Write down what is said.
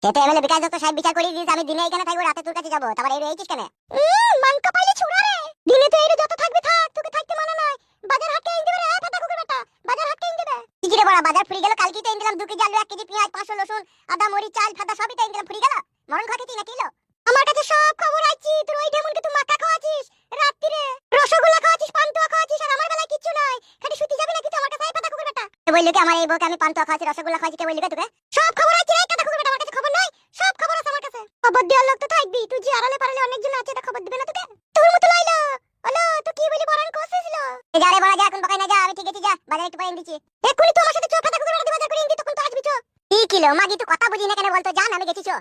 সেটা এমএলএ বিকাশ দত্ত সাহেব বিচার করে দিয়েছে, আমি দিনে এখানে থাকবো, রাতে তোর কাছে যাবো। তারপর এই এইছিস কেন? মাংকা পাইলে ছুড়া রে। দিনে তো এই যত থাকবি থাক, তোকে থাকতে মানা নাই। বাজার হাটকে এনে দেবে রে, ফাটা কুকুর বেটা। বাজার হাটকে এনে দেবে। কি রে বড়া, বাজার ফ্রি গেল। কালকে তো এনে দিলাম 2 কেজি আলু, 1 কেজি পেঁয়াজ, 500 রসুন, আদা, মরিচ, চাল, ফাটা সবই তো এনে দিলাম, ফ্রি গেল। মরণ খাকে না কিলো। আমার কাছে সব খবর আইছি। তোর ওই ডেমনকে তুই মাকা খাওয়াছিস, রাত্রিরে রসগোল্লা খাওয়াছিস, পান্তুয়া খাওয়াছিস, আর আমার বেলায় কিচ্ছু নাই। খালি শুতে যাবি নাকি তুই আমার কাছে? ফাটা কুকুর বেটা। কে বললি কি আমার এই বউকে আমি পান্তুয়া খাওয়াছি, রসগোল্লা খাওয়াছি? কে বললি তোকে? সব খবর আইছি রে ফাটা কুকুর বেটা, আমার কাছে খবর নাই। সব খবর আছে আমার কাছে। খবর দেওয়ার লোক তো থাকবি, তুই যে আড়ালে পারলে অনেকজন আছে, এটা খবর দিবে না তোকে? তোর মতো লাইলো হলো তো কি বলি বরান কোসেছিল। যা রে বড়া যা, এখন বকাই না, যা। আমি ঠিক আছে, যা বাজারে একটু পরে এনে দিচ্ছি। এক্ষুনি তো আমার সাথে চো, ফাটা কুকুর বেটা বাজার করে এনে দি, তখন তো আসবি চো। কি কিলো মাগি, তুই কথা বুঝি না কেন বলতো? জান আমি গেছি চো।